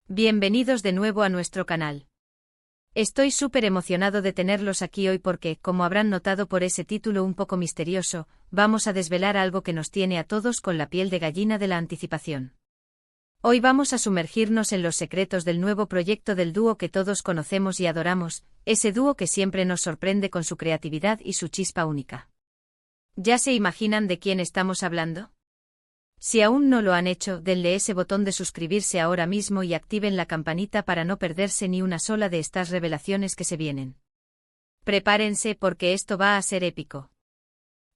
Bienvenidos de nuevo a nuestro canal. Estoy súper emocionado de tenerlos aquí hoy porque, como habrán notado por ese título un poco misterioso, vamos a desvelar algo que nos tiene a todos con la piel de gallina de la anticipación. Hoy vamos a sumergirnos en los secretos del nuevo proyecto del dúo que todos conocemos y adoramos, ese dúo que siempre nos sorprende con su creatividad y su chispa única. ¿Ya se imaginan de quién estamos hablando? Si aún no lo han hecho, denle ese botón de suscribirse ahora mismo y activen la campanita para no perderse ni una sola de estas revelaciones que se vienen. Prepárense porque esto va a ser épico.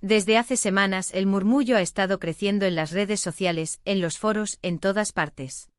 Desde hace semanas el murmullo ha estado creciendo en las redes sociales, en los foros, en todas partes.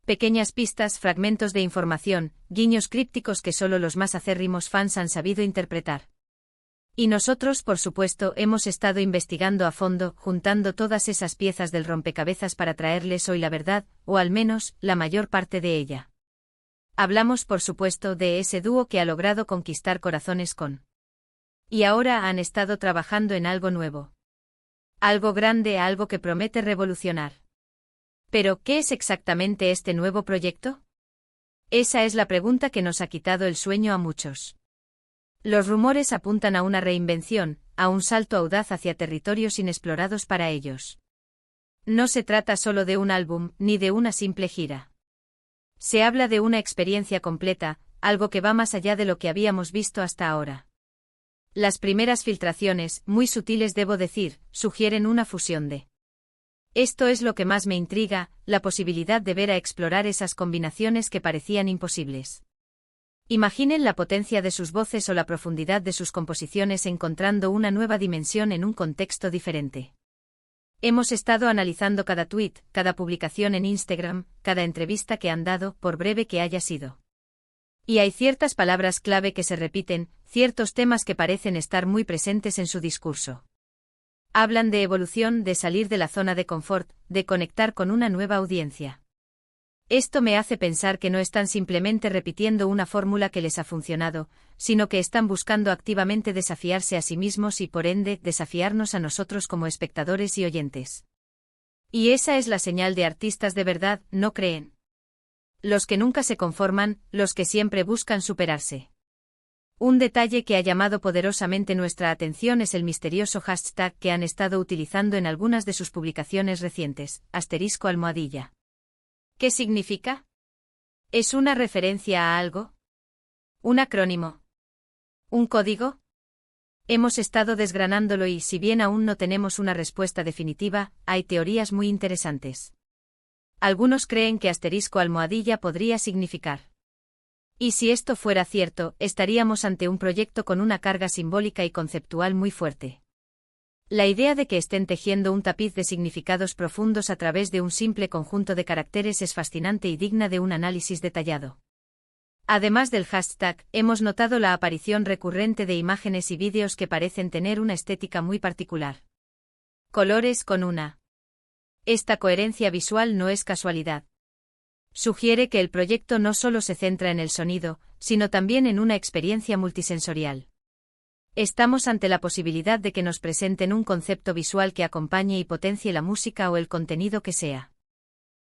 Pequeñas pistas, fragmentos de información, guiños crípticos que solo los más acérrimos fans han sabido interpretar. Y nosotros, por supuesto, hemos estado investigando a fondo, juntando todas esas piezas del rompecabezas para traerles hoy la verdad, o al menos, la mayor parte de ella. Hablamos, por supuesto, de ese dúo que ha logrado conquistar corazones con. Y ahora han estado trabajando en algo nuevo. Algo grande, algo que promete revolucionar. Pero, ¿qué es exactamente este nuevo proyecto? Esa es la pregunta que nos ha quitado el sueño a muchos. Los rumores apuntan a una reinvención, a un salto audaz hacia territorios inexplorados para ellos. No se trata solo de un álbum, ni de una simple gira. Se habla de una experiencia completa, algo que va más allá de lo que habíamos visto hasta ahora. Las primeras filtraciones, muy sutiles debo decir, sugieren una fusión de. Esto es lo que más me intriga, la posibilidad de ver a explorar esas combinaciones que parecían imposibles. Imaginen la potencia de sus voces o la profundidad de sus composiciones encontrando una nueva dimensión en un contexto diferente. Hemos estado analizando cada tweet, cada publicación en Instagram, cada entrevista que han dado, por breve que haya sido. Y hay ciertas palabras clave que se repiten, ciertos temas que parecen estar muy presentes en su discurso. Hablan de evolución, de salir de la zona de confort, de conectar con una nueva audiencia. Esto me hace pensar que no están simplemente repitiendo una fórmula que les ha funcionado, sino que están buscando activamente desafiarse a sí mismos y por ende desafiarnos a nosotros como espectadores y oyentes. Y esa es la señal de artistas de verdad, ¿no creen? Los que nunca se conforman, los que siempre buscan superarse. Un detalle que ha llamado poderosamente nuestra atención es el misterioso hashtag que han estado utilizando en algunas de sus publicaciones recientes, *almohadilla. ¿Qué significa? ¿Es una referencia a algo? ¿Un acrónimo? ¿Un código? Hemos estado desgranándolo y si bien aún no tenemos una respuesta definitiva, hay teorías muy interesantes. Algunos creen que *almohadilla podría significar. Y si esto fuera cierto, estaríamos ante un proyecto con una carga simbólica y conceptual muy fuerte. La idea de que estén tejiendo un tapiz de significados profundos a través de un simple conjunto de caracteres es fascinante y digna de un análisis detallado. Además del hashtag, hemos notado la aparición recurrente de imágenes y vídeos que parecen tener una estética muy particular. Colores con una. Esta coherencia visual no es casualidad. Sugiere que el proyecto no solo se centra en el sonido, sino también en una experiencia multisensorial. Estamos ante la posibilidad de que nos presenten un concepto visual que acompañe y potencie la música o el contenido que sea.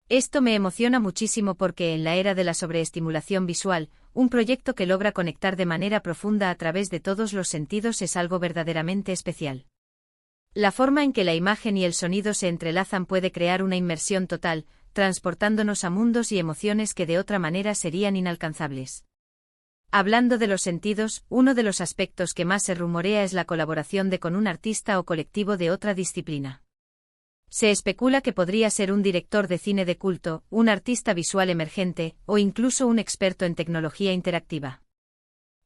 Esto me emociona muchísimo porque en la era de la sobreestimulación visual, un proyecto que logra conectar de manera profunda a través de todos los sentidos es algo verdaderamente especial. La forma en que la imagen y el sonido se entrelazan puede crear una inmersión total, transportándonos a mundos y emociones que de otra manera serían inalcanzables. Hablando de los sentidos, uno de los aspectos que más se rumorea es la colaboración con un artista o colectivo de otra disciplina. Se especula que podría ser un director de cine de culto, un artista visual emergente, o incluso un experto en tecnología interactiva.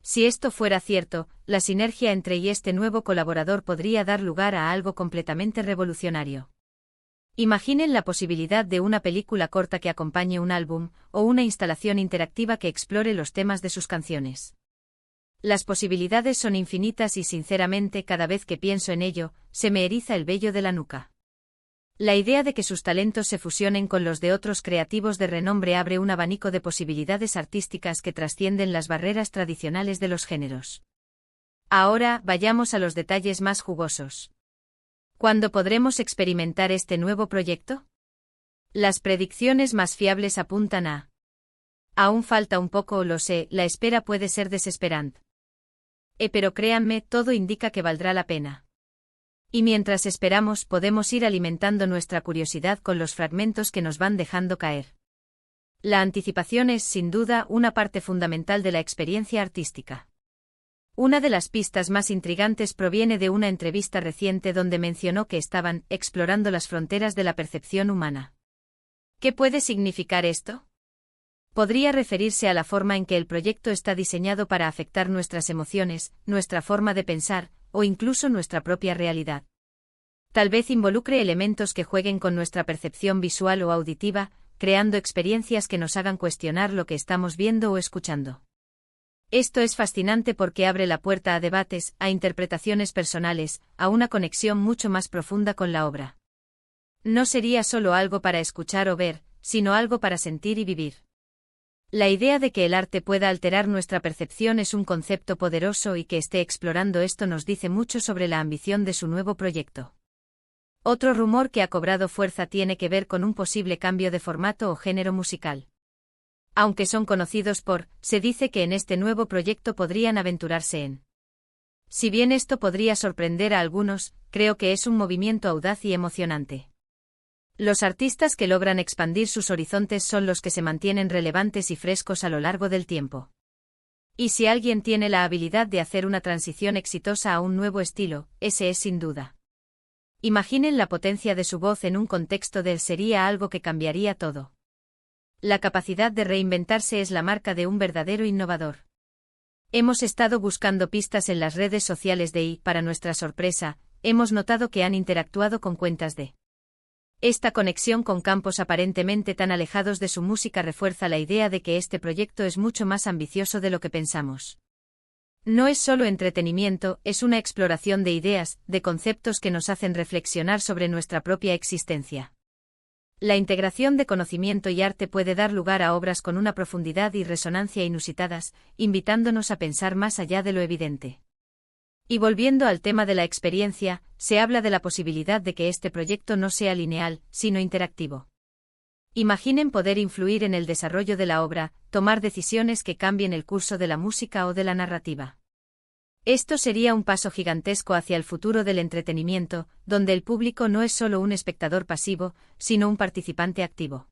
Si esto fuera cierto, la sinergia entre y este nuevo colaborador podría dar lugar a algo completamente revolucionario. Imaginen la posibilidad de una película corta que acompañe un álbum, o una instalación interactiva que explore los temas de sus canciones. Las posibilidades son infinitas y sinceramente cada vez que pienso en ello, se me eriza el vello de la nuca. La idea de que sus talentos se fusionen con los de otros creativos de renombre abre un abanico de posibilidades artísticas que trascienden las barreras tradicionales de los géneros. Ahora, vayamos a los detalles más jugosos. ¿Cuándo podremos experimentar este nuevo proyecto? Las predicciones más fiables apuntan a Aún falta un poco, lo sé, la espera puede ser desesperante. Pero créanme, todo indica que valdrá la pena. Y mientras esperamos, podemos ir alimentando nuestra curiosidad con los fragmentos que nos van dejando caer. La anticipación es, sin duda, una parte fundamental de la experiencia artística. Una de las pistas más intrigantes proviene de una entrevista reciente donde mencionó que estaban explorando las fronteras de la percepción humana. ¿Qué puede significar esto? Podría referirse a la forma en que el proyecto está diseñado para afectar nuestras emociones, nuestra forma de pensar, o incluso nuestra propia realidad. Tal vez involucre elementos que jueguen con nuestra percepción visual o auditiva, creando experiencias que nos hagan cuestionar lo que estamos viendo o escuchando. Esto es fascinante porque abre la puerta a debates, a interpretaciones personales, a una conexión mucho más profunda con la obra. No sería solo algo para escuchar o ver, sino algo para sentir y vivir. La idea de que el arte pueda alterar nuestra percepción es un concepto poderoso y que esté explorando esto nos dice mucho sobre la ambición de su nuevo proyecto. Otro rumor que ha cobrado fuerza tiene que ver con un posible cambio de formato o género musical. Aunque son conocidos se dice que en este nuevo proyecto podrían aventurarse en. Si bien esto podría sorprender a algunos, creo que es un movimiento audaz y emocionante. Los artistas que logran expandir sus horizontes son los que se mantienen relevantes y frescos a lo largo del tiempo. Y si alguien tiene la habilidad de hacer una transición exitosa a un nuevo estilo, ese es sin duda. Imaginen la potencia de su voz en un contexto sería algo que cambiaría todo. La capacidad de reinventarse es la marca de un verdadero innovador. Hemos estado buscando pistas en las redes sociales y, para nuestra sorpresa, hemos notado que han interactuado con cuentas de. Esta conexión con campos aparentemente tan alejados de su música refuerza la idea de que este proyecto es mucho más ambicioso de lo que pensamos. No es solo entretenimiento, es una exploración de ideas, de conceptos que nos hacen reflexionar sobre nuestra propia existencia. La integración de conocimiento y arte puede dar lugar a obras con una profundidad y resonancia inusitadas, invitándonos a pensar más allá de lo evidente. Y volviendo al tema de la experiencia, se habla de la posibilidad de que este proyecto no sea lineal, sino interactivo. Imaginen poder influir en el desarrollo de la obra, tomar decisiones que cambien el curso de la música o de la narrativa. Esto sería un paso gigantesco hacia el futuro del entretenimiento, donde el público no es solo un espectador pasivo, sino un participante activo.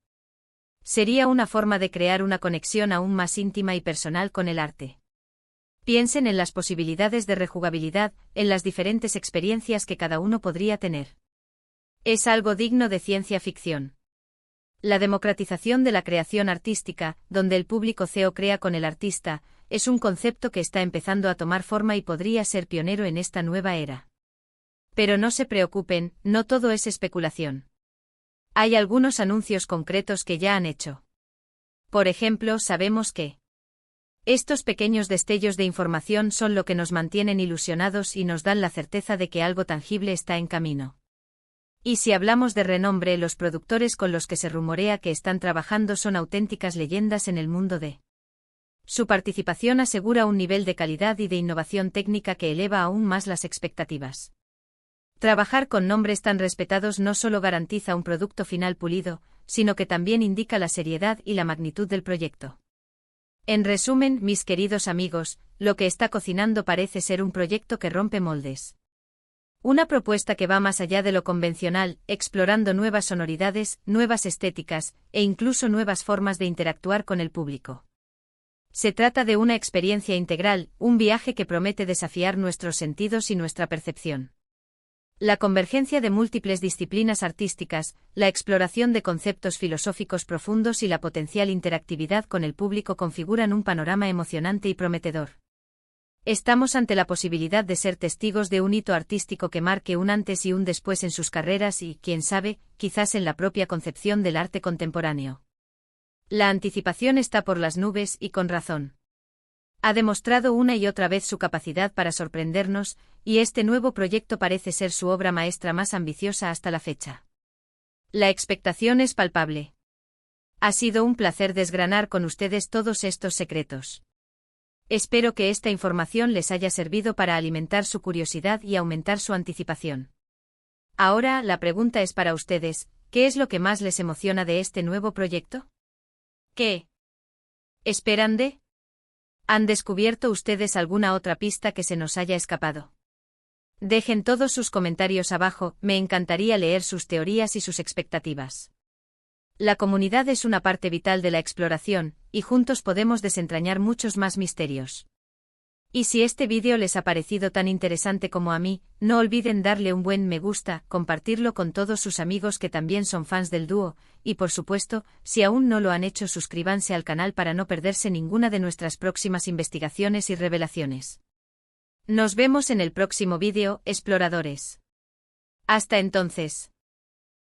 Sería una forma de crear una conexión aún más íntima y personal con el arte. Piensen en las posibilidades de rejugabilidad, en las diferentes experiencias que cada uno podría tener. Es algo digno de ciencia ficción. La democratización de la creación artística, donde el público crea con el artista, es un concepto que está empezando a tomar forma y podría ser pionero en esta nueva era. Pero no se preocupen, no todo es especulación. Hay algunos anuncios concretos que ya han hecho. Por ejemplo, sabemos que estos pequeños destellos de información son lo que nos mantienen ilusionados y nos dan la certeza de que algo tangible está en camino. Y si hablamos de renombre, los productores con los que se rumorea que están trabajando son auténticas leyendas en el mundo de. Su participación asegura un nivel de calidad y de innovación técnica que eleva aún más las expectativas. Trabajar con nombres tan respetados no solo garantiza un producto final pulido, sino que también indica la seriedad y la magnitud del proyecto. En resumen, mis queridos amigos, lo que está cocinando parece ser un proyecto que rompe moldes. Una propuesta que va más allá de lo convencional, explorando nuevas sonoridades, nuevas estéticas, e incluso nuevas formas de interactuar con el público. Se trata de una experiencia integral, un viaje que promete desafiar nuestros sentidos y nuestra percepción. La convergencia de múltiples disciplinas artísticas, la exploración de conceptos filosóficos profundos y la potencial interactividad con el público configuran un panorama emocionante y prometedor. Estamos ante la posibilidad de ser testigos de un hito artístico que marque un antes y un después en sus carreras y, quién sabe, quizás en la propia concepción del arte contemporáneo. La anticipación está por las nubes y con razón. Ha demostrado una y otra vez su capacidad para sorprendernos, y este nuevo proyecto parece ser su obra maestra más ambiciosa hasta la fecha. La expectación es palpable. Ha sido un placer desgranar con ustedes todos estos secretos. Espero que esta información les haya servido para alimentar su curiosidad y aumentar su anticipación. Ahora, la pregunta es para ustedes, ¿qué es lo que más les emociona de este nuevo proyecto? ¿Qué ¿Esperan de? ¿Han descubierto ustedes alguna otra pista que se nos haya escapado? Dejen todos sus comentarios abajo, me encantaría leer sus teorías y sus expectativas. La comunidad es una parte vital de la exploración, y juntos podemos desentrañar muchos más misterios. Y si este vídeo les ha parecido tan interesante como a mí, no olviden darle un buen me gusta, compartirlo con todos sus amigos que también son fans del dúo, y por supuesto, si aún no lo han hecho, suscríbanse al canal para no perderse ninguna de nuestras próximas investigaciones y revelaciones. Nos vemos en el próximo vídeo, exploradores. Hasta entonces.